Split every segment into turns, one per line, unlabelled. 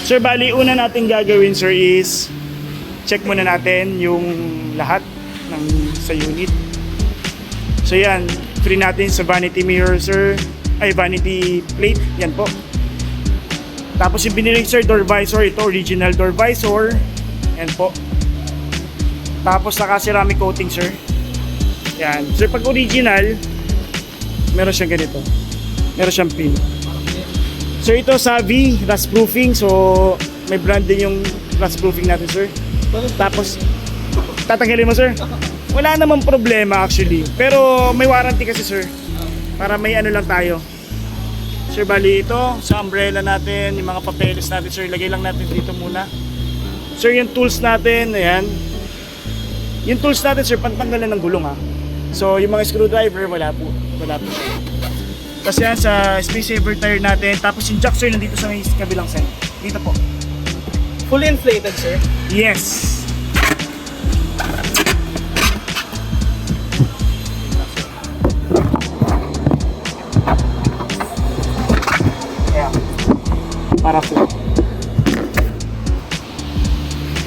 Sir, bali, una natin gagawin, sir, is check muna natin yung lahat ng sa unit. So yan, free natin sa vanity mirror, sir. Ay, vanity plate. Yan po. Tapos yung biniling, sir, door visor. Ito, original door visor. Yan po. Tapos naka-ceramic coating, sir. Yan. Sir, pag original, meron siyang ganito. Meron siyang pin. So ito Savvy rust proofing, so may brand din yung rust proofing natin, sir. Tapos tatanggalin mo, sir. Wala namang problema actually, pero may warranty kasi, sir, para may ano lang tayo. Sir, bali ito sa umbrella natin, yung mga papeles natin, sir, lagay lang natin dito muna. Sir, yung tools natin, ayan. Yung tools natin, sir, pantanggalan ng gulong, ha. So yung mga screwdriver, wala po. Tapos yan sa space saver tire natin. Tapos yung jack, sir, nandito sa may kabilang side. Dito po.
Fully inflated, sir?
Yes. Yeah. Para po.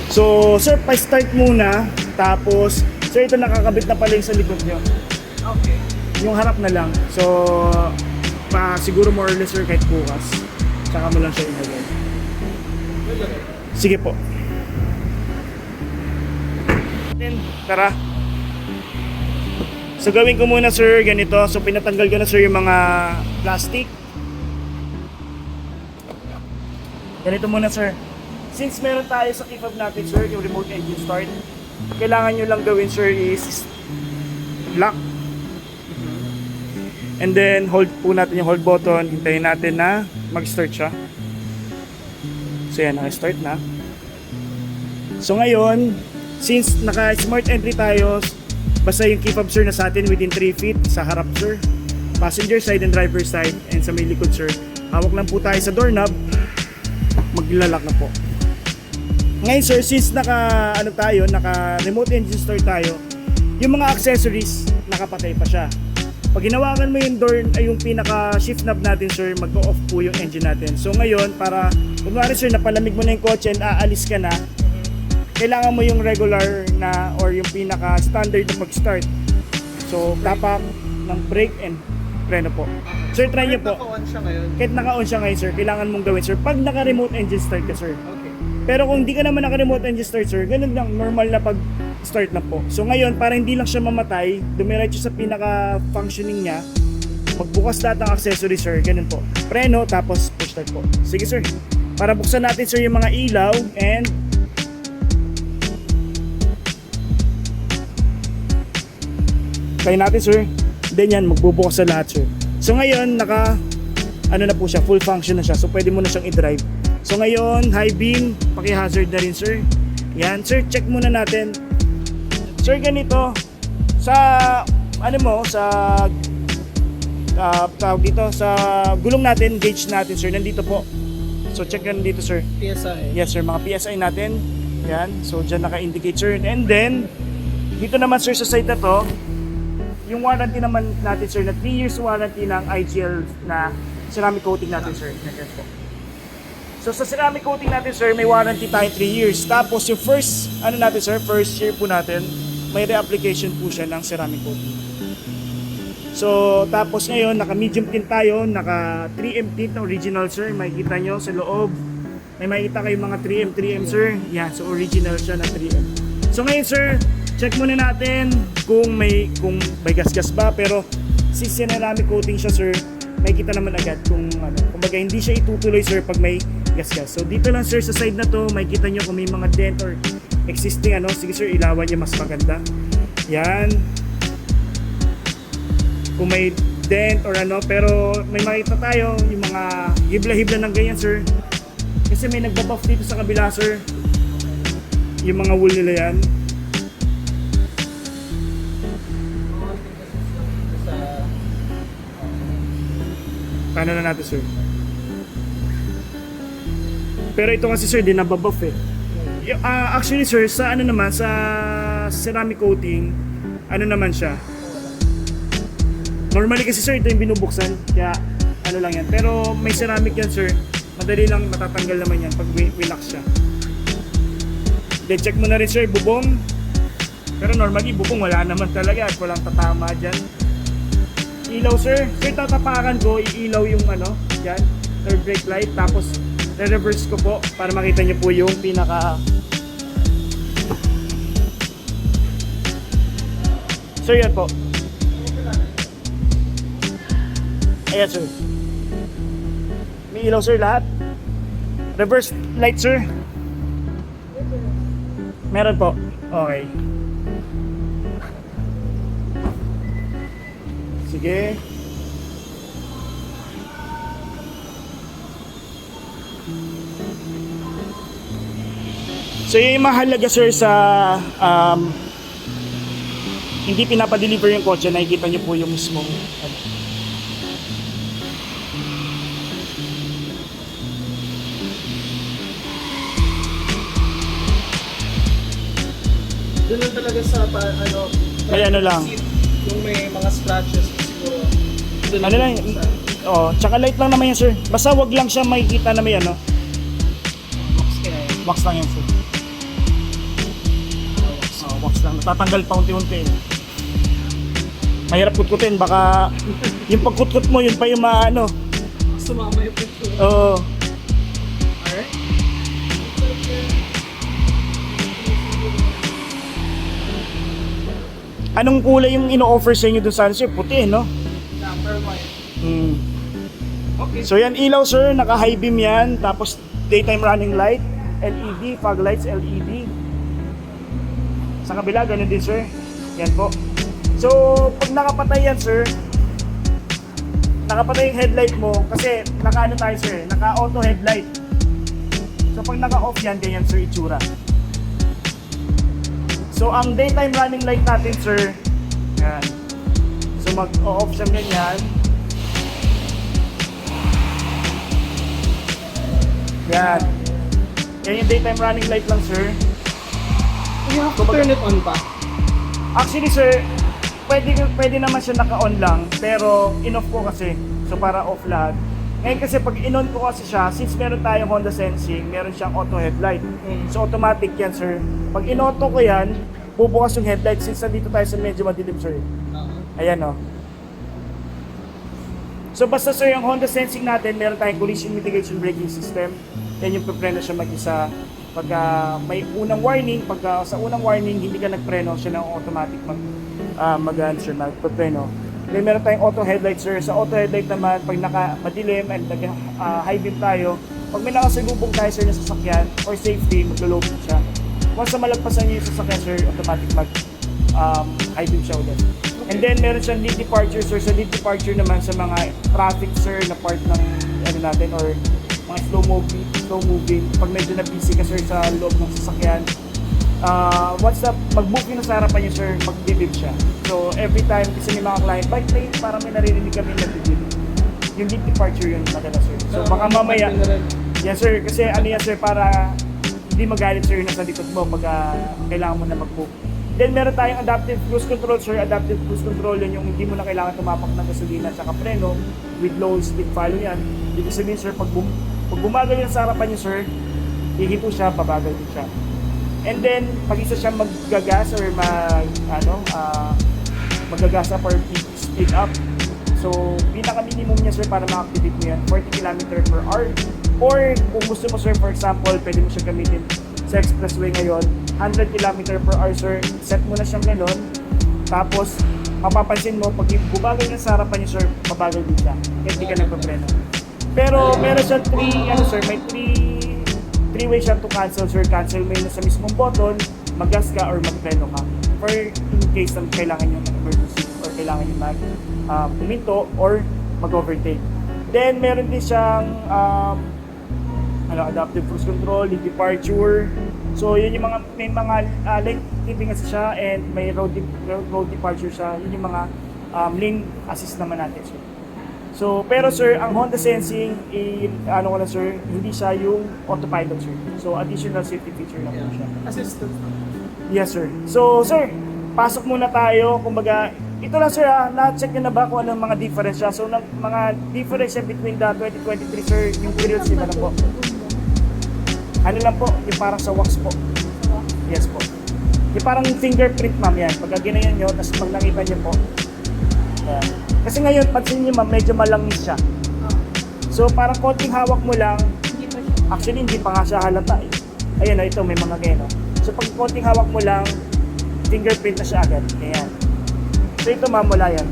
So, sir, pa-start muna. Tapos, sir, ito nakakabit na pala yung sa likod nyo.
Okay.
Yung harap na lang. So, siguro more or less, sir, kahit bukas. Saka mo lang siya inagay. Sige po. Then, tara. So, gawin ko muna, sir, ganito. So, pinatanggal ko na, sir, yung mga plastic. Ganito muna, sir. Since meron tayo sa key fob natin, sir, yung remote engine start, kailangan nyo lang gawin, sir, is lock. And then, hold po natin yung hold button. Hintayin natin na mag-start siya. So yan, naka-start na. So ngayon, since naka-smart entry tayo, basta yung key fob, sir, na sa atin within 3 feet sa harap, sir. Passenger side and driver side. And sa may likod, sir. Hawak lang po tayo sa doorknob. Maglalak na po. Ngayon, sir, since naka remote engine start tayo, yung mga accessories, nakapatay pa siya. Pag ginawakan mo yung door, ay yung pinaka shift knob natin, sir, mag-off po yung engine natin. So ngayon, para kunwari, sir, napalamig mo na yung kotse and aalis ka na, kailangan mo yung regular na or yung pinaka standard na mag-start. So tapak ng brake and preno po. Sir, try nyo po.
Naka-on siya ngayon.
Kahit naka-on siya ngayon, sir, kailangan mong gawin, sir, pag naka-remote engine start ka, sir.
Okay.
Pero kung hindi ka naman naka-remote engine start, sir, ganun lang, normal na pag-start na po. So ngayon, para hindi lang siya mamatay, dumiretso sa pinaka-functioning niya, magbukas lahat ng accessory, sir, ganun po. Preno, tapos push start po. Sige, sir. Para buksan natin, sir, yung mga ilaw and tayo natin, sir. Then yan, magbubukas sa lahat, sir. So ngayon, ano na po siya, full function na siya. So pwede mo na siyang i-drive. So ngayon, high beam, paki-hazard na rin, sir. Yan, sir, check muna natin. Sir, ganito, sa tawag dito, sa gulong natin, gauge natin, sir, nandito po. So check yan dito, sir.
PSI.
Yes, sir, mga PSI natin. Yan, so dyan naka-indicate, sir. And then, dito naman, sir, sa side na to, yung warranty naman natin, sir, na 3 years warranty ng IGL na ceramic coating natin, sir. Yan po. So sa ceramic coating natin, sir, may warranty tayo 3 years. Tapos yung first year po natin, may re-application po siya ng ceramic coating. So tapos ngayon, naka-medium tint tayo, naka 3M tint na original, sir. Makikita nyo sa loob. May makikita kayong mga 3M, sir. Yan, so original siya na 3M. So ngayon, sir, check muna natin kung may gasgas ba. Pero since ceramic coating siya, sir, makikita naman agad kung kumbaga hindi siya itutuloy, sir, pag may gasgas. So dito lang, sir, sa side na to, makikita nyo kung may mga dent or existing sige, sir, ilawan nyo mas maganda. Yan. Kung may dent or pero may makita tayo yung mga hibla-hibla ng ganyan, sir. Kasi may nagbabuff dito sa kabila, sir. Yung mga wool nila yan. Paano na natin, sir? Pero ito kasi, sir, di nababuff eh. Actually, sir, sa sa ceramic coating, naman siya. Normally kasi, sir, ito yung binubuksan. Kaya, lang yan. Pero may ceramic yan, sir. Madali lang matatanggal naman yan pag relax siya. Then check mo na rin sir, bubong. Pero normally bubong wala naman talaga at walang tatama dyan. Ilaw sir, sir tatapakan ko, iilaw yung ano, dyan, third brake light. Tapos re-reverse ko po para makita nyo po yung pinaka... Sir, yan po. Ayan sir. May ilaw sir lahat. Reverse light sir. Meron po. Okay. Sige. So yung mahalaga sir sa hindi pinapadeliver yung kotse, nakikita niyo po yung mismong ano.
Doon lang talaga sa ano,
May ano lang.
seat, yung may mga scratches siguro. Doon
Ano lang, oh, tsaka light lang naman yan sir. Basta wag lang siya makikita na may ano. Wax lang yan sir. Wax lang. Natatanggal pa unti-unti. Mahirap kutkutin, baka yung pagkutkut mo, yun pa yung maano.
Sumama yung picture.
Oo.
Alright.
Anong kulay yung ino-offer sa inyo dun sa sir? Puti, no?
Number 1.
Hmm.
Okay.
So yan ilaw sir, naka-high beam yan. Tapos daytime running light, LED, fog lights, LED. Sa kabila, ganun din sir. Yan po. So, pag nakapatay yan sir, nakapatay yung headlight mo, kasi naka-ano tayo sir, naka-auto headlight. So pag naka-off yan, ganyan sir itsura. So ang daytime running light natin sir, yan. So mag-off siya ganyan. Yan. Yan yung daytime running light lang sir.
You have to turn it on pa.
Actually sir, pwede naman siya naka-on lang, pero in-off ko kasi. So para off lahat. Ngayon kasi pag in-on ko kasi siya, since meron tayong Honda Sensing, meron siyang auto headlight. So automatic yan sir. Pag in-auto ko yan, bubukas yung headlight since nandito tayo sa medyo madilim sir. Ayan o. So basta sir, yung Honda Sensing natin, meron tayong collision mitigation braking system. Yan yung prepreno siya mag-isa. Pagka may unang warning, pagka sa unang warning hindi ka nagpreno, siya na automatic magpreno. Then meron tayong auto headlight sir. Sa auto headlight naman, pag madilim and high beam tayo, pag may nakasalubong tayo sir na sasakyan or safety, maglo-low beam siya. Once na malagpasan niyo yung sasakyan sir, automatic high beam siya ulit. And then meron siyang lead departure sir. Sa lead departure naman sa mga traffic sir na part ng ano natin or mga slow moving, pag medyo na busy ka sir sa loob ng sasakyan, once na mag-move yun sa harapan niyo sir, mag-bibib siya. So every time, kasi may mga client, bike lane, parang may naririnig kami nag-bibib. Yung lead departure yun maganda sir. So baka mamaya, yes sir, kasi ano yan sir, para hindi magalit sir yung nasa likod mo pag kailangan mo na mag-move. Then meron tayong adaptive cruise control sir. Adaptive cruise control yun yung hindi mo na kailangan tumapak ng gasolina at preno with low speed follow yan. Ibig sabihin sir, pag bumagal yan sa harapan niyo sir, hihinto siya, babagal din siya. And then, pag isa siya maggagas or magagasa for speed up. So, pinaka-minimum niya sir para ma-activate mo yan, 40 km per hour. Or, kung gusto mo sir, for example, pwede mo siya gamitin sa expressway ngayon, 100 km per hour sir, set mo na siyang gano'n. Tapos, mapapansin mo, pag bumagal niya sa harapan niya sir, mabagal din siya. Kaya hindi ka nagpapreno. Pero, meron siya may three ways siya to cancel sir. Cancel mo yun sa mismong button, mag-gas ka or mag-preno ka. For in case na kailangan nyo ng emergency or kailangan nyo puminto or mag-overtake. Then meron din siyang adaptive cruise control, lead departure. So yun yung mga, may mga lane keeping assist siya and may road departure siya. Yun yung mga lane assist naman natin sir. So, pero sir, ang Honda Sensing, sir, hindi siya yung autopilot sir. So, additional safety feature lang po siya.
Assistant.
Yes sir. So, sir, pasok muna tayo. Kumbaga, ito lang sir, na-check nyo na ba kung anong mga difference siya? So, mga difference between the 2023 sir, yung grills, iba na po. Ano lang po, yung parang sa wax po. Yes po. Yung parang fingerprint ma'am yan. Pagka ginayon nyo, tapos pag nakita nyo po. Yan. Kasi ngayon, pansin nyo ma'am, medyo malangis siya. So parang konting hawak mo lang, actually hindi pa nga siya halata eh. Ayun ito may mga ganyan. So pag konting hawak mo lang, fingerprint na siya agad. Ayan. So ito ma'am, wala yan.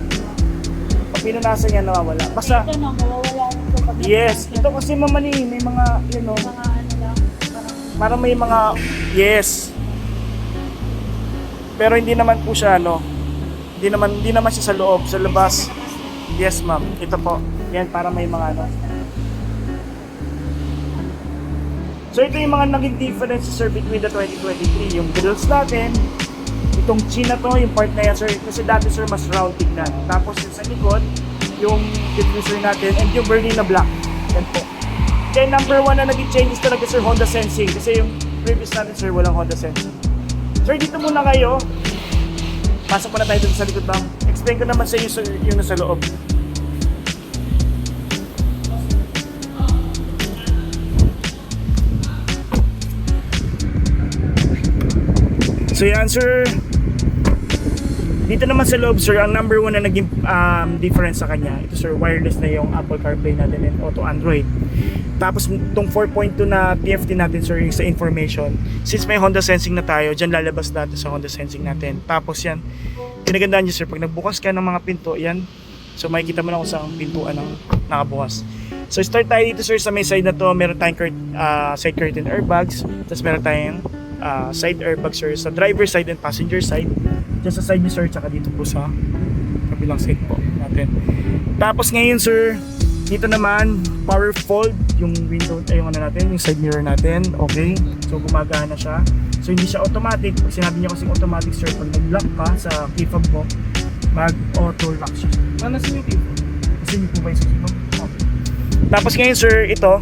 Pag pinunasan niya, nawawala. Basta,
Ito na, mawawala ito pag
yes. Ito kasi ma'am, may mga, you know,
mga ano lang,
parang may mga, yes. Pero hindi naman po siya, hindi naman siya sa loob, sa labas. Yes ma'am, ito po. Yan, para may mga ano. So ito yung mga naging difference sir between the 2023. Yung grills natin, itong chin na to, yung part na yan sir, kasi dati sir mas round tignan. Tapos yung sa likod, yung diffuser natin, and yung burning na black. Yan po. Kaya number one na naging changes talaga sir, Honda Sensing. Kasi yung previous natin sir, walang Honda Sensing. Sir, dito muna kayo. Pasok muna tayo dito sa likod ma'am. Explain ko naman sa inyo sir, yung nasa loob. So yan sir, dito naman sa loob sir, ang number one na naging difference sa kanya, ito sir, wireless na yung Apple CarPlay natin and Auto Android. Tapos itong 4.2 na TFT natin sir, yung sa information, since may Honda Sensing na tayo, dyan lalabas natin sa Honda Sensing natin. Tapos yan, kinagandaan nyo sir, pag nagbukas ka ng mga pinto, yan, so makikita mo na kung saan pintuan ang nakabukas. So start tayo dito sir, sa may side na to, meron tayong side curtain airbags, tapos meron tayong side airbags sir, sa driver side and passenger side, dyan sa side ni sir, tsaka dito po sa kabilang side po natin. Tapos ngayon sir, dito naman power fold yung window, yung ano natin, yung side mirror natin, okay, so gumagana siya. So hindi siya automatic, pag sinabi niya kasing automatic sir, pag nag-lock ka sa key fob mo, mag-auto lock siya.
Ano sa YouTube?
Kasi hindi po ba yung susunod? Okay. Tapos ngayon sir, ito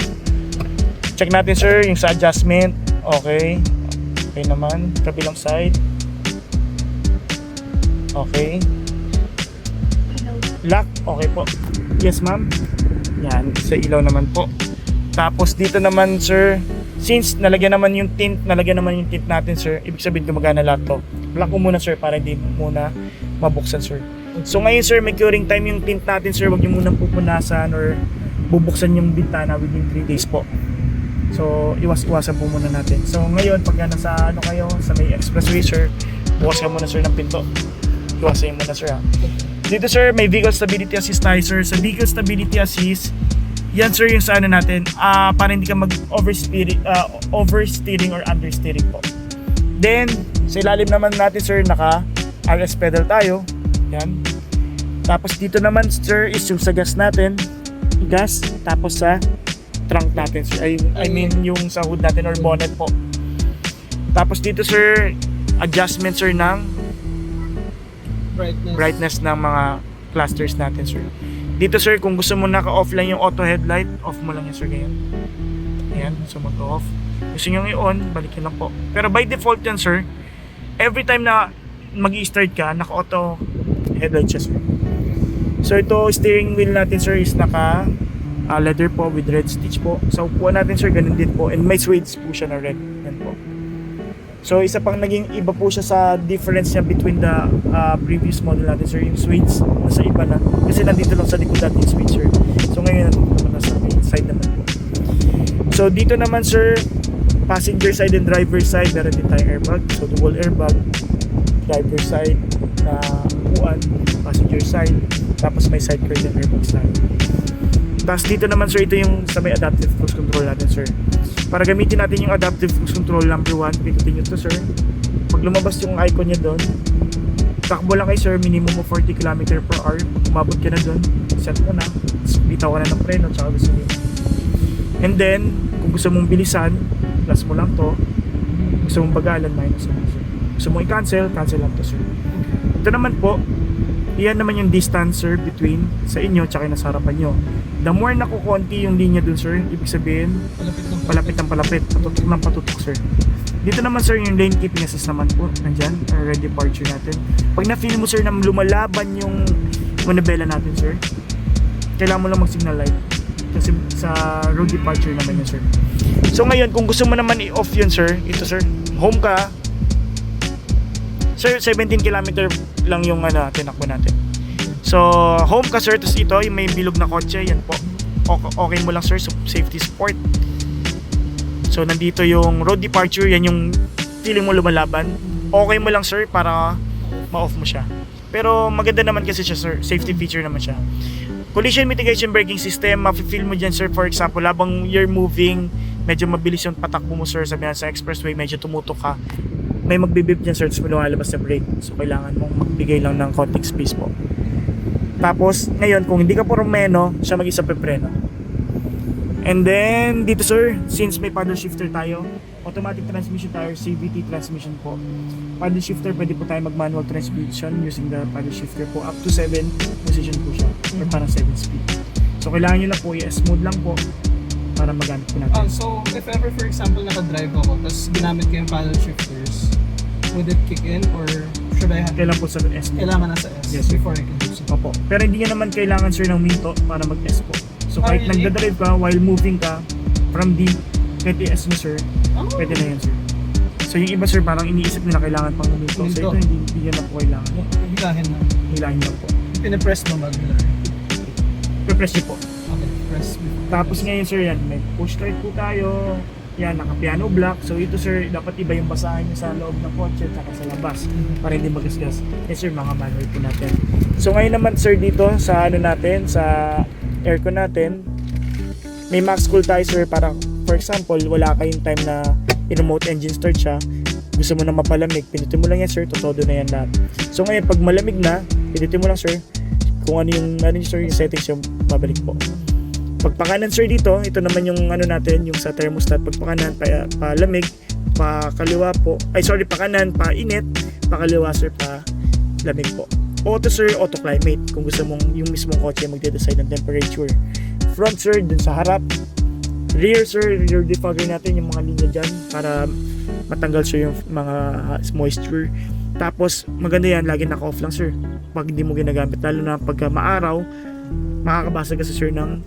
check natin sir, yung sa adjustment, okay, okay naman, kabilang side, okay, lock, okay po, yes ma'am, yan, sa ilaw naman po. Tapos dito naman sir, since nalagyan naman yung tint natin sir, ibig sabihin gumagana lahat to. Lock ko muna sir, para hindi muna mabuksan sir. So ngayon sir, may curing time yung tint natin sir, wag niyo munang pupunasan or bubuksan yung bintana within 3 days po. So iwas-iwasan po muna natin. So ngayon, pag nasa ano kayo, sa may expressway sir, bukas ka muna sir ng pinto. Iwasan mo muna sir ha. Dito sir, may vehicle stability assist tayo sir. Sa vehicle stability assist, yan sir yung sa ano natin, para hindi ka mag-oversteering or understeering po. Then, sa ilalim naman natin sir, naka RS pedal tayo. Yan. Tapos dito naman sir is yung sa gas natin. Gas, tapos sa trunk natin sir. I mean yung sa hood natin or bonnet po. Tapos dito sir, adjustment sir ng brightness ng mga clusters natin sir. Dito sir, kung gusto mo naka-offline yung auto headlight, off mo lang yan sir, ganyan. Ayan, so mag-off. Gusto nyo i-on, balikin lang po. Pero by default yan sir, every time na mag-i-start ka, naka-auto headlight siya sir. So ito, steering wheel natin sir is naka leather po with red stitch po. Sa upuan natin sir, ganun din po. And may suede po siya na red. Yan po. So isa pang naging iba po siya sa difference niya between the previous model natin sir, yung suites nasa iba na, kasi nandito lang sa likod natin yung suite sir. So ngayon nandito na sa main side naman po. So dito naman sir, passenger side and driver side, meron din tayong airbag. So dual airbag, driver side na upuan, passenger side, tapos may side curtain airbags tayo. Tapos dito naman sir, ito yung sa may adaptive cruise control natin sir. Para gamitin natin yung adaptive cruise control, number 1, pindutin nyo to sir. Pag lumabas yung icon niya doon, takbo lang kayo sir, minimum of 40 km/h. Umabot ka na doon, set mo na, bitaw ka na ng preno, tsaka gusto nyo. And then, kung gusto mong bilisan, plus mo lang to. Gusto mong bagalan, minus mo sir. Gusto mong i-cancel, cancel lang to sir. Ito naman po, iyan naman yung distance sir between sa inyo tsaka nasa harapan nyo. The more na kukonti yung linya dun sir, ibig sabihin palapit ng palapit, patutok ng patutok sir. Dito naman sir, yung lane keeping assist naman po, nandyan, ready departure natin. Pag na-feel mo sir na lumalaban yung manibela natin sir, kailangan mo lang mag-signal light. Kasi sa road departure naman yun sir. So ngayon, kung gusto mo naman i-off yun sir, ito sir, home ka, sir, 17 km lang yung tinakbo natin. So, home ka sir, tapos ito, yung may bilog na kotse, yan po. Okay mo lang sir, so safety sport. So, nandito yung road departure, yan yung feeling mo lumalaban. Okay mo lang sir, para ma-off mo siya. Pero maganda naman kasi siya sir, safety feature naman siya. Collision mitigation braking system, mafe-feel mo dyan sir, for example, habang you're moving, medyo mabilis yung patakbo mo sir, sabi na sa expressway, medyo tumutok ka. May magbibip dyan sir, tapos may lumalabas na brake. So, kailangan mong magbigay lang ng konting space po. Tapos, ngayon, kung hindi ka po rumeno, siya mag-isa pepreno. And then, dito sir, since may paddle shifter tayo, automatic transmission tayo, CVT transmission po. Paddle shifter, pwede po tayo mag-manual transmission using the paddle shifter po. Up to 7 position po siya, or parang 7 speed. So, kailangan nyo lang po, i-smooth lang po para magamit po natin.
So, if ever for example naka-drive ako, tapos ginamit ko yung paddle shifters, would it kick in or should I have...
Kailan po sa S?
Kailangan nasa S
Yes, sir.
before I can do so.
Opo. Pero hindi nyo naman kailangan sir ng minto para mag-S po. So kahit
really?
nagdadrive ka while moving ka from D, kahit i-S mo sir,
Oh.
pwede na yan sir. So yung iba sir parang iniisip nila kailangan pang minto. So ito
Minto.
hindi yan na po kailangan.
Hilahin na.
Hilahin lang po.
Pinapress mo mag-blur.
Pe-press nyo po.
Okay, press before.
Tapos ngayon sir yan, may push start po tayo. Yan, naka-piano block. So ito sir, dapat iba yung basahan nyo sa loob ng kotse at saka sa labas para hindi magasgas. Yes sir, mga manual po natin. So ngayon naman sir dito sa natin, sa aircon natin, may max cool tayo sir para for example, wala kayong time na i-remote engine start siya. Gusto mo na mapalamig, pinutin mo lang yan sir, todo na yan lahat. So ngayon, pag malamig na, pinutin mo lang sir, kung ano yung sir, yung settings yung babalik po. Pagpakanan sir dito, ito naman yung natin, yung sa thermostat. Pagpakanan, palamig, pakaliwa po. Pakanan, painit, pakaliwa sir, palamig po. Auto sir, auto climate. Kung gusto mong yung mismong kotse magde-decide ng temperature. Front sir, dun sa harap. Rear sir, rear defogger natin yung mga linya dyan para matanggal sir yung mga moisture. Tapos maganda yan, lagi naka-off lang sir pag hindi mo ginagamit. Lalo na pag maaraw, makakabasa kasi sir ng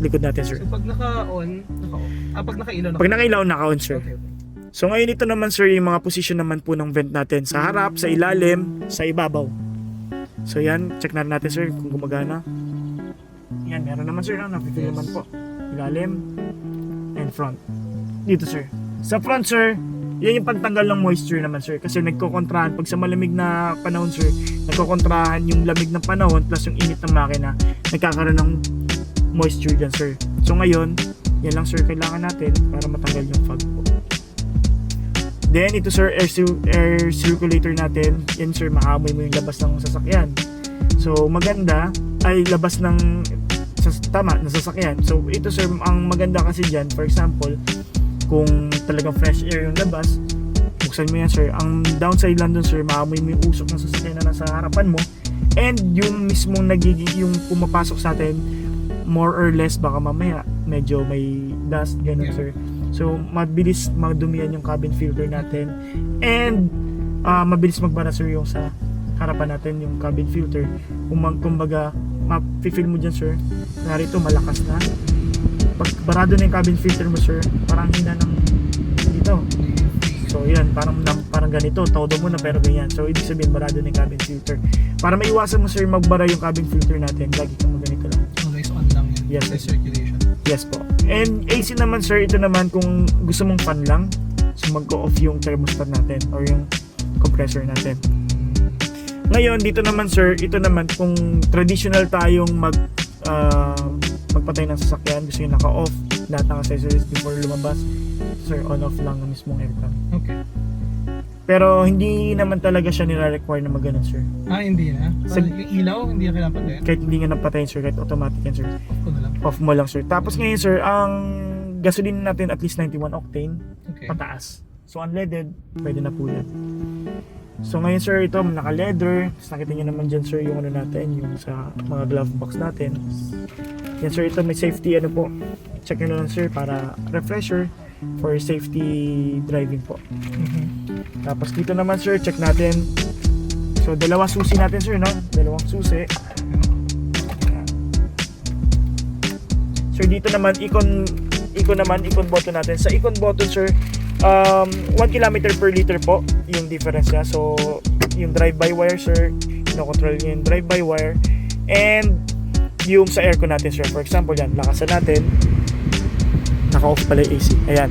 likod natin sir.
So pag naka-on, naka-off. Pag naka-ilaw,
Pag nakailaw, naka-on sir.
Okay.
So ngayon ito naman sir, yung mga position naman po ng vent natin. Sa harap, sa ilalim, sa ibabaw. So yan, check na natin sir kung gumagana. Yan, meron naman sir, napipili naman po. Ilalim and front. Dito sir. Sa front sir, yan yung pagtanggal ng moisture naman sir. Kasi nagkokontrahan, pag sa malamig na panahon sir, nagkokontrahan yung lamig ng panahon plus yung init ng makina, nagkakaroon ng moisture dyan sir. So ngayon, yan lang sir kailangan natin para matanggal yung fog po. Then ito sir, air circulator natin. Yan sir, maamoy mo yung labas ng sasakyan. So maganda ay labas ng ng sasakyan. So ito sir, ang maganda kasi dyan, for example, kung talagang fresh air yung labas, buksan mo yan sir. Ang downside lang dun sir, maamoy mo yung usok ng sasakyan na nasa harapan mo. And yung mismong yung pumapasok sa atin, more or less baka mamaya medyo may dust, ganun sir. So mabilis magdumihan yung cabin filter natin. And mabilis magbara sir yung sa harapan natin, yung cabin filter. Kumbaga, ma-feel mo dyan sir, narito malakas na. Pag barado na yung cabin filter mo sir, parang hina ng dito. So yan, parang ganito, todo mo na pero ganyan. So ibig sabihin barado na yung cabin filter. Para maiwasan mo sir magbara yung cabin filter natin, lagi kang ganito lang.
Always on lang yan.
Yes,
Sa
sir.
circulation.
Yes po. And AC naman sir, ito naman kung gusto mong fan lang, so mag-off yung thermostat natin or yung compressor natin. Ngayon, dito naman sir, ito naman kung traditional tayong magpatay ng sasakyan, gusto yung naka-off lahat ng accessories before lumabas, sir, on-off lang ng mismong aircon.
Okay.
Pero hindi naman talaga siya nire-require na mag-ganun sir.
Hindi na.
Sa-
Yung ilaw, hindi na kailangan patayin.
Kahit hindi nga napatayin sir, kahit automatic yan sir.
Off ko na lang.
Off mo lang sir. Tapos ngayon sir, ang gasoline natin at least 91 octane,
Okay.
pataas. So unleaded, pwede na po yan. So ngayon sir, ito naka-leather. Tapos nakita nyo naman dyan sir yung natin, yung sa mga glove box natin. Yan sir, ito may safety po. Check nyo na lang sir para refresher. for safety driving po. Tapos dito naman sir, check natin. So dalawang susi natin sir, no? Dalawang susi. Ayan. Sir, dito naman ikon button natin. Sa ikon button sir, 1 km per liter po yung difference niya. So yung drive-by-wire sir, control niya yung drive-by-wire, and yung sa aircon natin sir. For example yan, lakasan natin, naka-off pala yung AC. Ayan.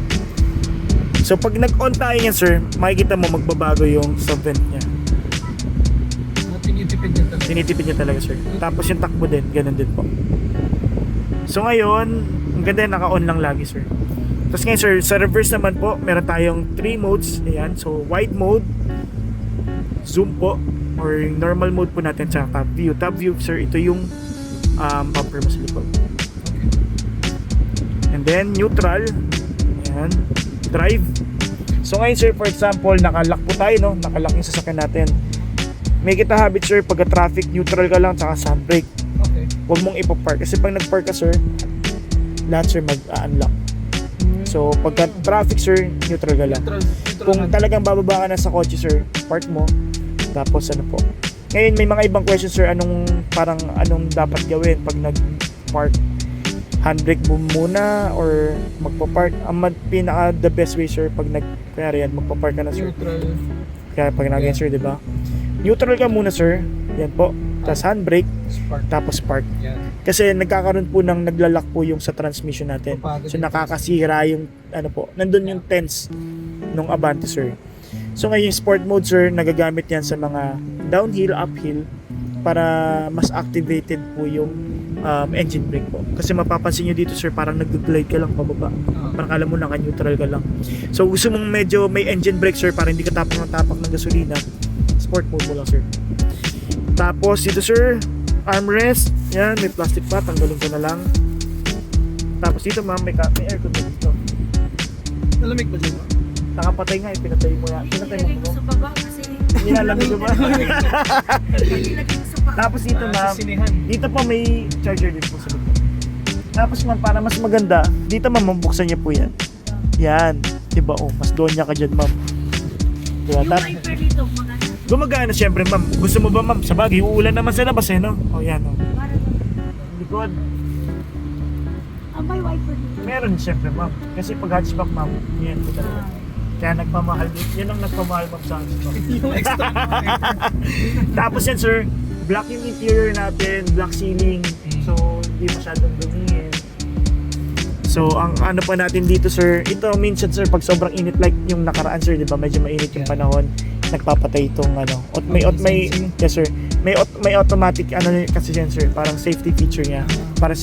So pag nag-on tayo yan sir, makikita mo magbabago yung sub-vent niya.
Tinitipid niya talaga.
Tinitipid niya talaga sir. Tapos yung takbo din, ganun din po. So ngayon, ang ganda yung naka-on lang lagi sir. Tapos ngayon sir, sa reverse naman po, meron tayong 3 modes. Ayan, so wide mode, zoom po, or yung normal mode po natin sa top view. Top view sir, ito yung bumper mo sa likod. And then neutral, ayan, drive. So ngayon sir, for example, nakalock po tayo, no? Nakalock yung sasakyan natin. May kita habit sir, pagka traffic, neutral ka lang, tsaka handbrake.
Okay.
Huwag mong ipapark. Kasi pag nagpark ka sir, lahat sir mag-unlock. So pagka traffic sir, neutral ka lang. Kung talagang bababa ka na sa kotse sir, park mo. Tapos ano po. Ngayon may mga ibang question sir, anong dapat gawin pag nag-park? Handbrake mo muna or magpa-park? Ang pinaka the best way sir, pag kaya yan, magpa-park ka na sir.
Neutral.
Kaya pag nag sir, di ba? Neutral ka muna sir. Yan po. Tapos handbrake,
Spark.
tapos park.
Yan.
Kasi nagkakaroon po ng naglalak po yung sa transmission natin. So nakakasira yung nandun yung tense nung Avante sir. So ngayon yung sport mode sir, nagagamit yan sa mga downhill, uphill para mas activated po yung engine brake po. Kasi mapapansin nyo dito sir, parang nag-glide ka lang pababa. Parang alam mo naka-neutral ka lang. So gusto mong medyo may engine brake sir, para hindi ka tapak ng gasolina, sport mode mo lang sir. Tapos dito sir, armrest, yan, may plastic pa, tanggalin ko na lang. Tapos dito ma'am, may aircon na dito.
Malamig ba dyan?
Nakapatay nga, pinatay mo yan. Pinatay mo mo.
Sa baba kasi
Nilalamig ba? Tapos dito ma'am,
Sinihan.
dito pa may charger din po sa likod. Tapos ma'am, para mas maganda, dito ma'am, mabuksan niya po yan. Yan, diba? Oh, mas doon niya ka dyan ma'am. Diba?
yung wiper dito, maganda.
Gumagana siyempre ma'am. Gusto mo ba ma'am? Sa bagay, uulan naman sa labas eh, no? Oh, yan, oh.
Para
Likod.
may wiper dito.
Meron siyempre ma'am. Kasi pag hatchback ma'am, yan po talaga. Kaya nagpamahal din. Yan ang nagpamahal ma'am sa hatchback.
Yung extra.
Tapos yan sir, black yung interior natin, black ceiling. So, hindi masyadong dumihin. So, ang ano pa natin dito sir, ito minsan sir, pag sobrang init like yung nakaraan sir, di ba? Medyo mainit yung panahon. Nagpapatay itong yes sir. May automatic kasi yan sir, parang safety feature niya para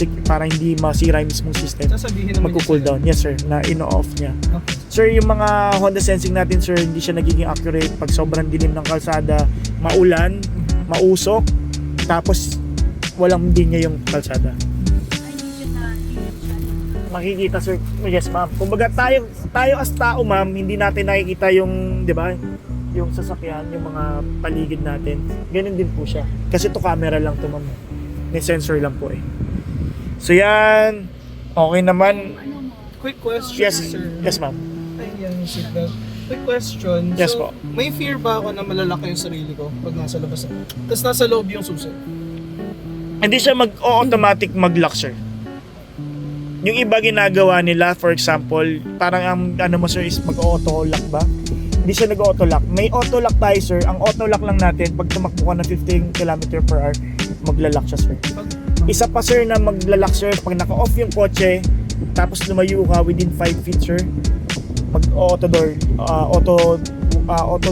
hindi masira yung mismong system.
Sasabihin naman
Magko-cool down. Yes sir, na ino-off niya.
Okay.
Sir, yung mga Honda Sensing natin sir, hindi siya nagiging accurate pag sobrang dilim ng kalsada, maulan, mausok, tapos walang din niya yung kalsada.
Ay, hindi siya na
Makikita sir, yes ma'am. Kumbaga tayo as tao ma'am, hindi natin nakikita yung, di ba, yung sasakyan, yung mga paligid natin. Ganun din po siya. Kasi to camera lang to ma'am. May sensor lang po eh. So yan, okay naman.
Quick question,
Yes,
sir.
yes ma'am.
Ay, yan yung seatbelt. Quick question.
Yes
So,
po.
may fear ba ako na malalaki yung sarili ko pag nasa labas ako? Tapos nasa loob yung susi.
Hindi siya automatic mag-lock sir. Yung iba ginagawa nila, for example, parang ang ano mo sir is mag-auto lock ba? Hindi siya nag-auto lock. May auto lock tayo sir. Ang auto lock lang natin, pag tumakbo ka na 15 km/h, magla-lock siya sir. Isa pa sir na magla-lock sir, pag naka-off yung kotse, tapos lumayo ka within 5 feet sir, mag-auto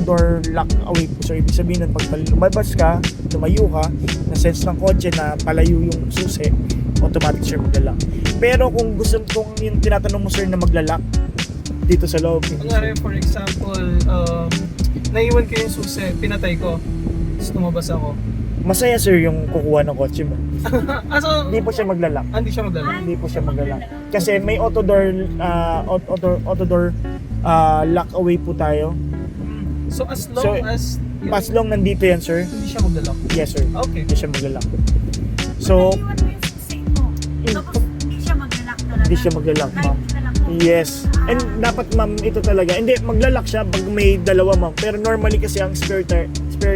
door lock away po sir. Ibig sabihin nun, pag lumabas ka, lumayo ka, na-sense ng kotse na palayo yung susi, automatic sir magla-lock. Pero kung yung tinatanong mo sir na magla-lock dito sa loob, hindi sir.
Kunwari, for example, naiwan ko yung susi, pinatay ko, tapos tumabas ako.
Masaya sir yung kukuha ng kotse mo.
So,
Hindi po siya magla-lock.
hindi siya maglalak.
Hindi po siya magla-lock. Kasi may auto door lock away po tayo.
So, as long
So,
as
As long nandito yan sir,
hindi siya maglalak.
yes sir,
Okay.
hindi siya magla-lock. So,
Naiwan mo yung susi mo. Tapos hindi siya maglalak talaga.
hindi siya magla-lock ma'am.
Kahit na lang po.
Yes. And dapat ma'am, ito talaga. Hindi, maglalak siya pag may dalawa ma'am. Pero normally kasi ang spare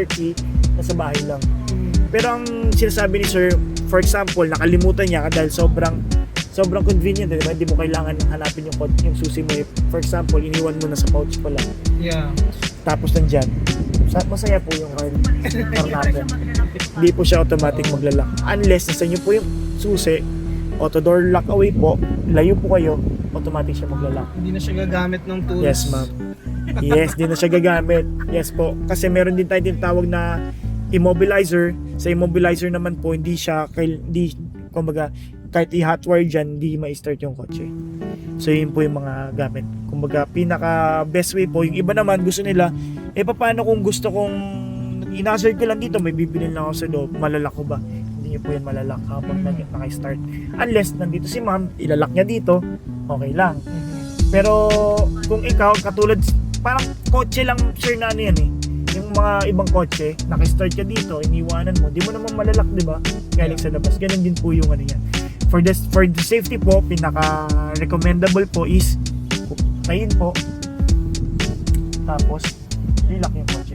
key nasa bahay lang. Pero ang sinasabi ni sir, for example, nakalimutan niya dahil sobrang convenient, di ba? Hindi mo kailangan hanapin yung susi mo. For example, iniwan mo na sa pouch pa lang.
Yeah.
Tapos nandyan. Masaya po yung car natin. Hindi po siya automatic maglalak. Unless nasa inyo po yung susi, auto door lock away po, layo po kayo, automatic siya maglalak.
Hindi na siya gagamit ng tools.
Yes, ma'am. Yes, di na siya gagamit. Yes po. Kasi meron din tayong tinatawag na immobilizer. Sa immobilizer naman po, kumbaga, kahit i-hotwire dyan, hindi ma-start yung kotse. So, yun po yung mga gamit. Kumbaga, pinaka best way po. Yung iba naman, gusto nila, paano kung gusto kong inasert ko lang dito, may bibilin lang ako sa loob, malalak ko ba? Hindi niyo po yan malalak habang naka-start. Unless, nandito si ma'am, ilalak niya dito, okay lang. Pero, kung ikaw, katulad, parang kotse lang, sure na ano yan eh. Yung mga ibang kotse, naka-start ka dito, iniwanan mo, di mo naman malalak, di ba? Galing sa labas. Ganun din po yung ano yan. For the safety po, pinaka-recommendable po is tayin po. Tapos, lock yung kotse.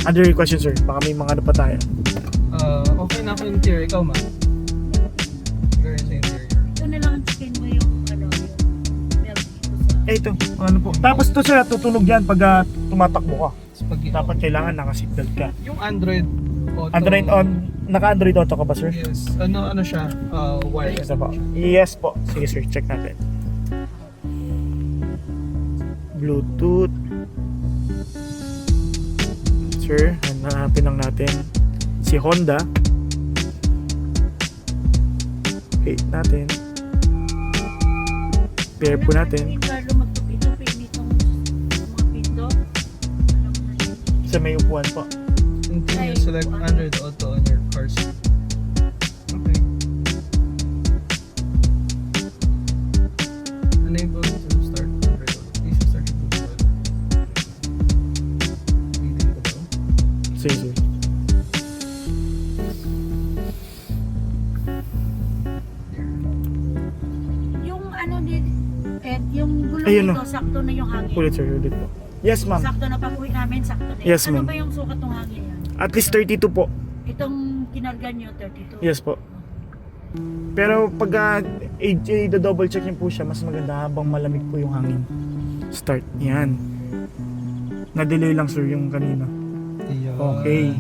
Other question, sir? Baka may mga ano pa tayo.
Okay na ako interior. Ikaw, ma? Ikaw rin sa interior.
Ito na lang skin mo yung yung belt dito sa...
Ito, ano po. Tapos to sir, tutunog yan pag tumatakbo ka.
Spaghetti.
Dapat kailangan naka-seatbelt ka.
Yung Android Auto.
Android on, naka-Android Auto ka ba, sir?
Yes. Ano siya? Wireless.
Isa po. Yes po. Sige sir, check natin. Bluetooth. Sir, hanapin lang natin si Honda. Wait natin. Pair po natin.
Carlo, magtupi-tupi nitong mga pinto. Alam mo na yun.
Sa may upuan po.
Continue select Android Auto on your car seat. Okay. Enable to start Android Auto. Please start to Bluetooth. Waiting ko daw.
Sige sir.
Yung ano din, yung gulong
Ayun,
nito, sakto na yung hangin.
Ulit sir, ulit po. Yes ma'am.
Sakto na pag-uwi namin, sakto na.
Yes,
Ano
ma'am.
ba yung sukat ng hangin yan?
At least 32 po.
Itong kinarga nyo, 32.
Yes po. Pero pag i-double check niyo po siya, mas maganda habang malamig po yung hangin. Start. Yan. Na-delay lang sir yung kanina. Okay.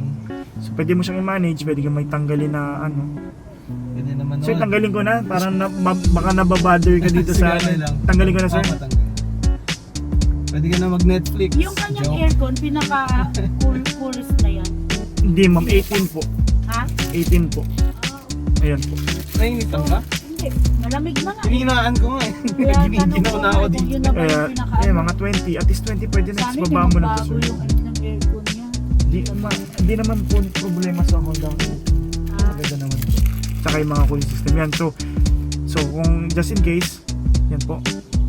So pwede mo siyang i-manage, pwede ka may tanggalin na ano.
Pwede naman
Sir, tanggalin ko na. Parang baka nababother ka dito sa
Siguro lang.
Tanggalin ko na sir.
Pwede ka na mag-Netflix.
Yung kanyang aircon, pinaka-coolest na yan.
Hindi ma'am, 18 po.
Ha?
18 po. Ayan po.
Nainitan ka?
Hindi, malamig na nga.
Hininaan ko nga eh.
Kaya
Giniginaw na ako dito.
Yun na ba
Kaya,
yung pinaka-
mga 20. At least 20 pwede na.
Sa amin,
Bababa mo na to
bago
sir.
yung ano ng aircon niya.
Di naman po problema sa Honda.
Ah,
Maganda naman po. Tsaka yung mga cooling system yan. So kung just in case, yan po.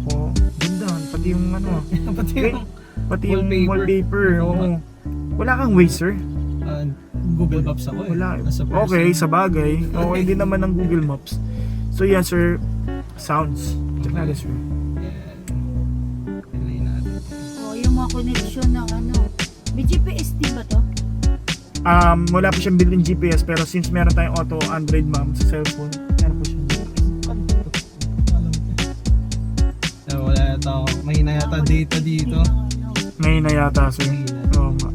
O, ganda. Pati yung ano.
Pati yung
Pati yung
wallpaper.
wallpaper. Oo. Wala kang Waze, sir?
Google Maps ako eh.
Wala.
As a person.
Okay, sa bagay. Okay din naman ng Google Maps. So yan, sir. Sounds. Check natin, sir.
Yan. Relay natin.
oh, yung mga connection ng ano. May GPS din ba to?
Wala po siyang built-in GPS pero since meron tayong auto Android ma'am sa cellphone, meron po siyang GPS.
Alam ko. Wala yata ako. Mahina yata data dito.
Ngayon na yata, sir.
Mahina.
Oo nga.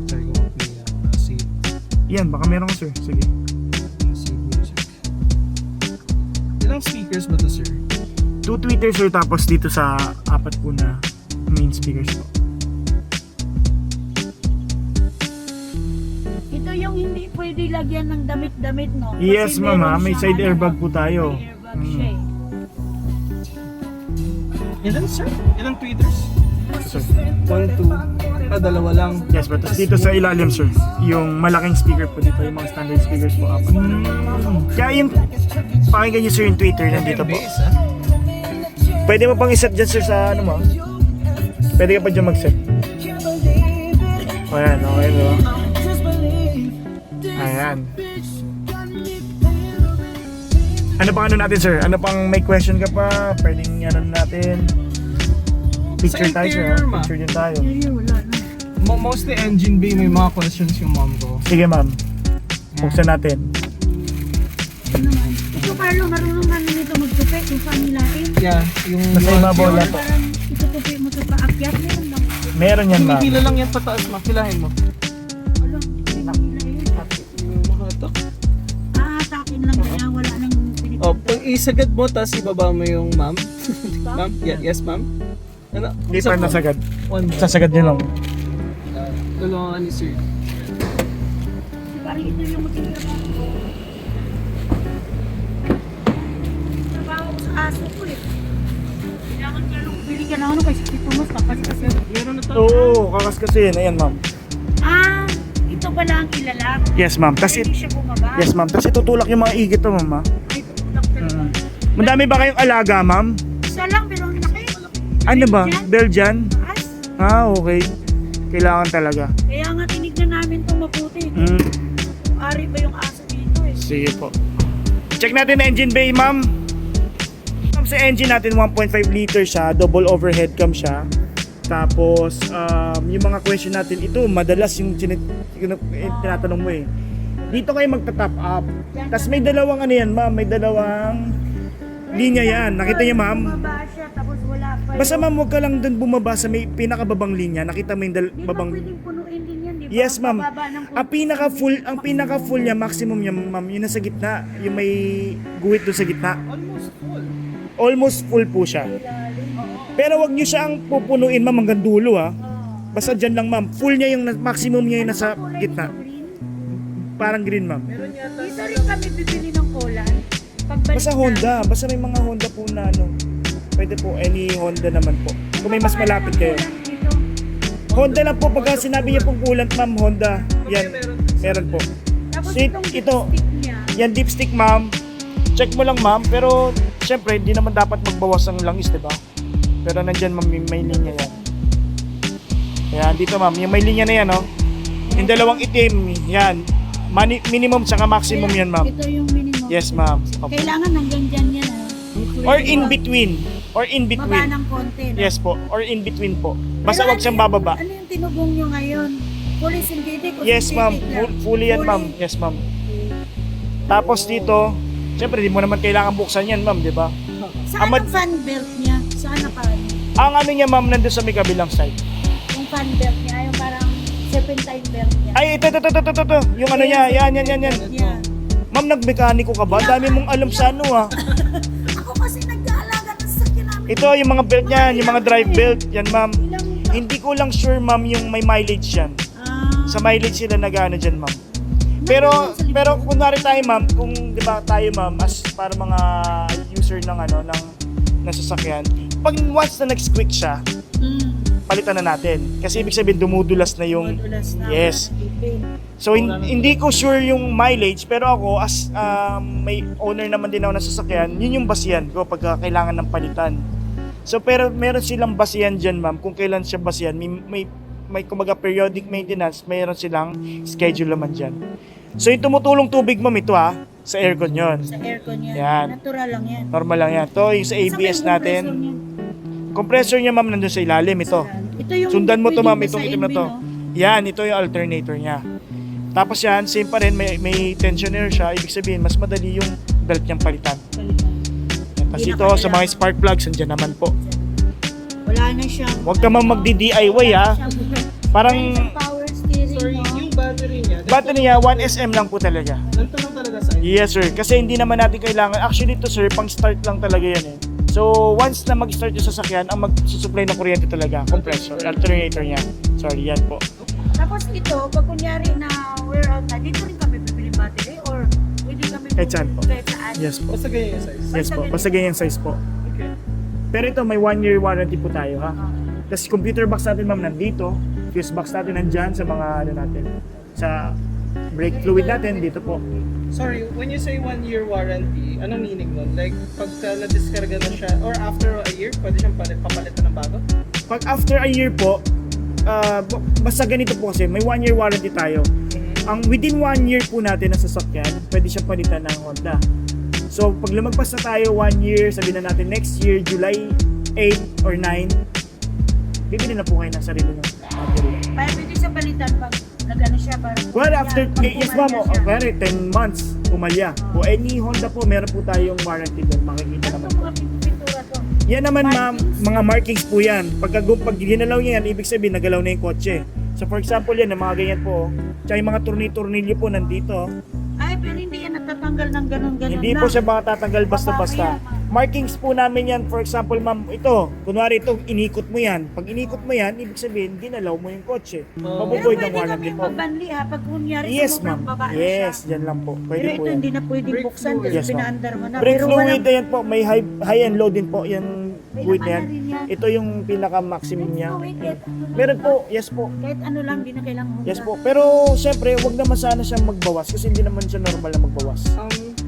Try ko mag-play save.
Yan, baka meron ko, sir. Sige.
Save music. Ilang speakers ba to, sir?
2 tweeters, sir, tapos dito sa 4 po na main speakers po.
Ito yung hindi pwede lagyan ng damit-damit, no? Kasi
Yes, ma'am,
meron
may
siyang
side airbag po tayo.
May airbag siya eh.
Ilan, sir? Ilang tweeters?
Sir.
1, 2. Dalawa lang.
Yes, but dito sa ilalim, sir, yung malaking speaker po dito, yung mga standard speakers po, 4. Kaya yung, pakinggan nyo, sir, yung Twitter nandito po.
Base, ha?
Pwede mo pang iset dyan, sir, sa ano mo? Pwede ka pa dyan mag-set. Ayan, okay, diba? Ayan. Ano pang ano natin, sir? Ano pang may question ka pa? Pwedeng ano natin? Picture
Sa
tayo, sir.
interior, ma.
Picture din tayo.
Yun, wala na.
Mostly engine bay, may mga questions yung mom ko.
Sige, ma'am. Buksan natin.
Ano naman? Ito, Carlo, marunong namin ito magtupi. Yung panilain.
Yeah, yung...
Nasa ibabaw lang po.
Parang itutupi mo sa paakyat. Meron lang.
Meron yan, ma'am.
Hinihila lang yan pataas, ma. Hilahin mo.
Wala. Pinila yun.
Yung mga to.
Takin lang kaya wala nang pinipinta.
Oh, pag isagad mo, tapos ibaba mo yung ma'am. Ma'am? Yes, ma'am? Ano?
Hindi pa nasagad.
One.
Sasagad nyo lang.
Tulungan ni sir.
Parang ito yung magkakaroon ko. Trabaho ko sa aso ko eh. Kailangan ka nung bili ka na ano kasi Tito Mas kapas kasi.
Meron na to.
Oo, kakas kasi yun. Ayan, ma'am.
Ito pala ang ilalak.
Yes, ma'am. Kasi,
Hindi siya bumaba.
yes, ma'am. Kasi tutulak yung mga igit to, ma'am.
Ay, tutulak talaga.
Madami ba kayong alaga, ma'am?
Isa lang pero ang laki.
Ano ba? Belgian?
Taas.
Okay. Kailangan talaga.
Kaya nga tinignan namin itong mabuti.
Mm.
Kung ari ba yung aso dito eh.
Sige po. Check natin engine bay, ma'am. Ma'am, sa engine natin 1.5 liter siya, double overhead cam siya. Tapos yung mga question natin, ito madalas yung tinatanong mo eh. Dito kayo magta-top up. Tapos may dalawang ano yan, ma'am, may dalawang linya yan. Nakita niyo, ma'am?
Bumaba siya tapos wala pa.
Basta ma'am, huwag ka lang dun bumaba sa may pinakababang linya. Nakita mo yung
Di ba
babang.
pwedeng punuin din yan, di ba?
Yes, ma'am.
Bababa ng
Ang pinaka-full niya, maximum niya, ma'am, yun nasa gitna, yung may guhit doon sa gitna.
Almost full.
Almost full po siya. Pero wag niyo siyang pupunuin, ma'am, hanggang dulo ha. Basta dyan lang, ma'am. Full niya yung maximum niya yung nasa gitna. Parang green, ma'am.
Meron yata
Dito rin kami bibili ng kolan. Pagbalik
Basta Honda, basta may mga Honda po na ano. Pwede po, any Honda naman po. Kung may mas malapit kayo. Honda lang po, pagka sinabi niya pong coolant, ma'am, Honda. Yan, meron po.
Tapos
Sweet,
itong
ito.
dipstick niya.
Yan, dipstick, ma'am. Check mo lang, ma'am. Pero, syempre, hindi naman dapat magbawas ng langis, di ba? Pero nandyan, ma'am, may linya yan. Yan, dito, ma'am. Yung may linya na yan, oh. Yung dalawang itim, yan. Minimum tsaka maximum yan, ma'am.
Ito yung minimum.
Yes, ma'am. Opo.
Kailangan hanggang dyan yan.
Or in between. Or in
Baba
between.
ng konti. No?
Yes po. Or in between po. Basta
Pero
wag siyang bababa.
Ano yung tinugong nyo ngayon? Fully synthetic o
Yes, ma'am.
synthetic lang?
Fully yan, ma'am. Yes, ma'am. Tapos dito, syempre, di mo naman kailangan buksan yan, ma'am, di ba?
Saan
Amad-
ang fan belt niya? Saan na pa?
Ang ano niya, ma'am, nandun sa may kabilang side.
Yung fan belt niya, yung parang serpentine belt niya.
Ay, ito. Yung ano niya, yan.
Yeah.
Ma'am, nagmekaniko ka ba? Dami mong alam sa ano, ah.
Ako kasi nag-aalaga ng sakyan namin.
Ito, yung mga belt niyan, yung mga drive belt, yan, ma'am.
Ilang
Hindi ko lang sure, ma'am, yung may mileage yan. Sa mileage sila nag-ano dyan, ma'am. Pero kunwari tayo, ma'am, kung 'di ba tayo, ma'am, as para mga user ng ano ng sasakyan, pag once na nag-squeak siya, palitan na natin. Kasi ibig sabihin dumudulas na yung
Madulas na.
yes. So hindi ko sure yung mileage, pero ako as may owner naman din ako ng sasakyan, yun yung basihan ko pag kailangan ng palitan. So pero meron silang basihan diyan, ma'am, kung kailan siya basihan. May kumbaga periodic maintenance, mayroon silang schedule naman diyan. So yung tumutulong tubig, ma'am, ito sa aircon yon.
Sa aircon yan.
Yan.
Natural lang yan.
Normal lang yan. To yung sa ABS natin. Compressor niya, ma'am, nandun sa ilalim ito.
Ito yung
Sundan mo to, ma'am,
pwede
itong
sa
itim na to.
NB, no?
Yan, ito yung alternator niya. Tapos yan, same pa rin, may tensioner siya. Ibig sabihin, mas madali yung belt niyang palitan.
Palitan.
Yan. Tapos ito, sa mga spark plugs, andyan naman po.
Wala na siyang...
Huwag ka mang magdi-DIY, ha. Parang,
power steering,
Sorry,
no?
yung battery niya.
battery niya, 1SM lang po talaga.
Nandito lang talaga sa inyo.
Yes, sir. Kasi hindi naman natin kailangan. Actually, ito, sir, pang start lang talaga yan eh. So, once na mag-start yung sasakyan, ang mag-supply ng kuryente talaga, compressor, alternator niya. Sorry, yan po.
Tapos ito, pag kunyari na wear out na, dito rin kami bibili battery or pwede kami
Kahit saan po.
kahit saan.
Yes po.
Basta ganyan yung size.
Yes po. Basta ganyan size po.
Okay.
Pero ito, may 1-year warranty po tayo, ha? Tapos computer box natin, ma'am, nandito. Fuse box natin nandyan sa mga ano natin. Sa brake fluid natin, dito po.
Sorry, when you say 1-year warranty, anong meaning nun? Like, pag na-discarga na siya, or after a year, pwede siyang papalitan ng bago?
Pag after a year po, basta ganito po kasi, may 1-year warranty tayo. Ang within 1 year po natin na sasakyan, pwede siyang palitan ng Honda. So, pag lumagpas na tayo 1 year, sabihin na natin next year, July 8 or 9, bibili na po kayo ng sarili ng battery.
Pwede sa balitan pag nag-ano siya parang...
Well, after,
Pag
yes ma'am,
pumalya siya.
very 10 months, pumalya. O any Honda po, meron po tayong warranty doon, makikita
Ano
naman.
mga pintura to?
Yan naman ma'am,
Markings?
mga markings po yan. Pag ginalaw niya yan, ibig sabihin nagalaw na yung kotse. So for example yan, mga ganyan po, tsaka yung mga tornilyo po nandito,
Ay, pero hindi yan natatanggal ng ganun-ganun
hindi po siya makatatanggal basta-basta. Markings po namin yan, for example ma'am, ito, kunwari ito, inikot mo yan. Pag inikot mo yan, ibig sabihin, ginalaw mo yung kotse.
Oh.
Pero
Mabuboy ng
pwede
warranty
kami
po.
mabanli ha, pag kunyari
Yes
sobrang
ma'am,
baba na
yes,
siya.
yan lang po.
Pero
Pwede po
ito
yan.
hindi na pwedeng
Brake
buksan
fluid.
kasi
Yes, ma'am.
pinaandar mo na.
Brake
Pero
fluid
walang-
na yan po, may high and low din po yan
May
fluid
laman
na
na
yan.
rin yan.
Ito yung pinaka-maximum
Brake
niya.
fluid, kahit ano lang.
Meron po, yes po.
Kahit ano lang, di na kailangan Honda.
Yes po. Pero syempre, wag naman sana siyang magbawas kasi hindi naman siya normal na magbawas.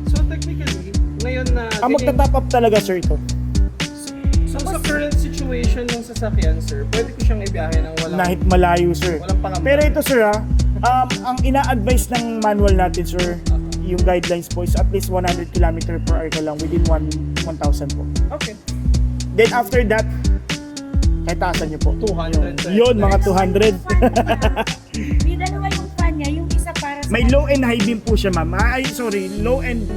So technically, ngayon na...
Ang magta-top up talaga sir ito.
So sa current situation ng sasakyan, sir, pwede ko siyang ibiyahe ng walang...
Kahit malayo sir.
Walang pangamba.
Pero ito sir ang ina-advise ng manual natin sir, yung guidelines po is at least 100 km per hour ka lang within 1,000 po.
Okay.
Then after that, kahit taasan nyo po.
200.
Yun, mga 200.
Fan niya, may dalawa yung fan niya, yung isa para sa...
May low and high beam po siya ma'am. Ay, sorry, low and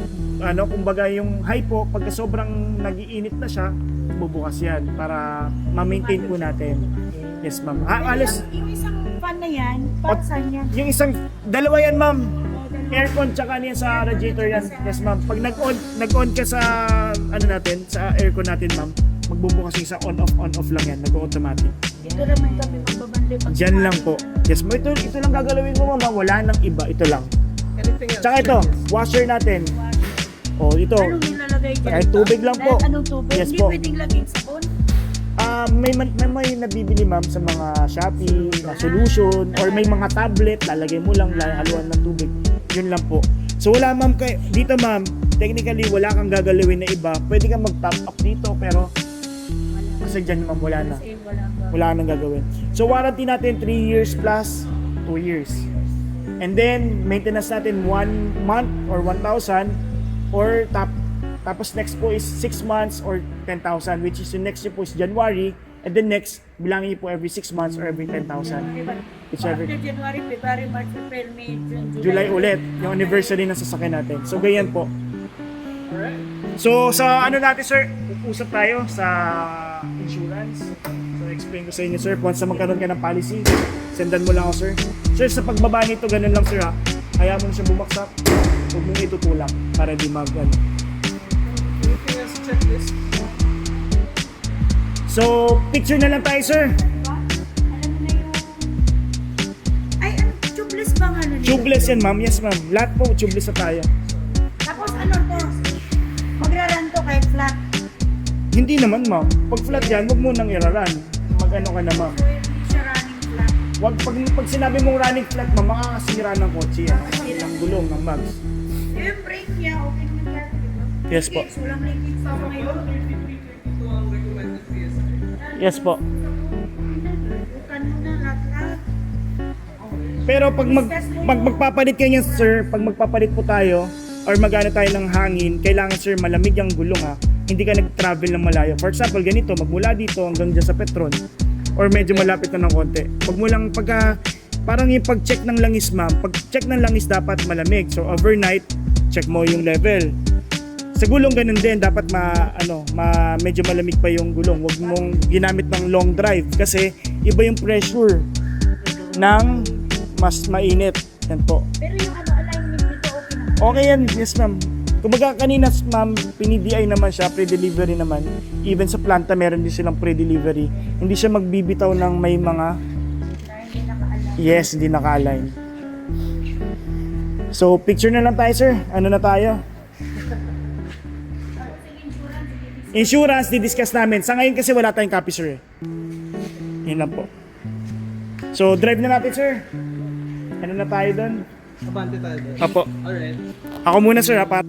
kumbaga yung high po, pagka sobrang nagiinit na siya, bubukas yan para ma-maintain po natin. Yes ma'am. Alas,
Yung isang fan na yan, para saan yan?
yung isang, dalawa yan ma'am. Aircon tsaka niyan sa radiator yan. Yes ma'am. Pag nag-on ka sa, natin, sa aircon natin ma'am, magbubukas yung isa on-off lang yan. Nag-automatic.
Dito naman kami magbabanli pag...
Diyan lang po. Yes ma'am. Ito lang gagalawin mo ma'am. Wala nang iba. Ito lang.
Anything else?
Tsaka ito, washer natin. O, ito.
Anong nilalagay dyan?
Kahit tubig lang po.
Kahit anong tubig?
Yes
Hindi
po.
pwedeng laging sabon?
May nabibili ma'am sa mga Shopee na solution or may mga tablet, lalagay mo lang, haluan ng tubig. Yun lang po. So wala ma'am, dito ma'am, technically wala kang gagalawin na iba. Pwede kang mag-top up dito pero kasi dyan ma'am wala na.
Kasi wala ba?
Wala nang gagawin. So warranty natin 3 years plus 2 years. And then maintenance natin 1 month or 1,000 or tapos next po is 6 months or 10,000, which is yung next year po is January, and then next bilangin niyo po every 6 months or every 10,000. Whichever.
After January, February, March, April, May, June,
July ulit yung anniversary ng sasakyan natin. So ganyan po.
Alright.
So sa natin sir, usap tayo sa insurance. So explain ko sa inyo sir, once na magkaroon ka ng policy, sendan mo lang ako sir. Sir, sa pagbaba nito, ganun lang sir ha. Kaya mo na siya bumaksak, huwag mong itutulak para di
Anything else sa checklist?
So, picture na lang tayo sir.
Alam mo na yung... Ay, ano, tubeless ba nga nun?
Tubeless yan ma'am, yes ma'am. Lahat po, tubeless na tayo.
Tapos ano to? Magraran to kahit flat.
Hindi naman ma'am. Pag flat yan, huwag mo nang iraran. Mag-ano ka na ma'am.
So, hindi siya running flat.
Pag sinabi mong running flat ma'am, makakasira ng kotse yan. Ng gulong, ng mags.
Yung brake niya, okay naman yan, di ba?
Yes po.
Leakage, walang leakage sa ngayon.
33, 32 ang recommended PSI.
Yes po.
Bukan mo na lahat-lahat.
Pero pag magpapalit kayo niyan sir, pag magpapalit po tayo, or magano tayo ng hangin, kailangan sir malamig ang gulong ha. Hindi ka nag-travel ng malayo. For example, ganito, magmula dito hanggang dyan sa Petron, or medyo malapit na ng konti. Pag mo lang parang yung pag-check ng langis ma'am, pag-check ng langis dapat malamig. So overnight, check mo yung level. Sa gulong ganun din, dapat medyo malamig pa yung gulong. Huwag mong ginamit ng long drive kasi iba yung pressure ng mas mainit. Yan po.
Pero yung alignment nito, okay na.
Okay yan, yes ma'am. Kumbaga kanina ma'am, pini-DI naman siya, pre-delivery naman. Even sa planta, meron din silang pre-delivery. Hindi siya magbibitaw ng may mga,
Hindi naka-align.
yes, hindi naka-align. So, picture na lang tayo sir. Ano na tayo? Insurance, di-discuss namin. Sa ngayon kasi wala tayong copy sir. Yun lang po. So, drive na natin sir. Ano na tayo doon?
Abante tayo doon.
Apo.
Alright.
Ako muna sir ha, para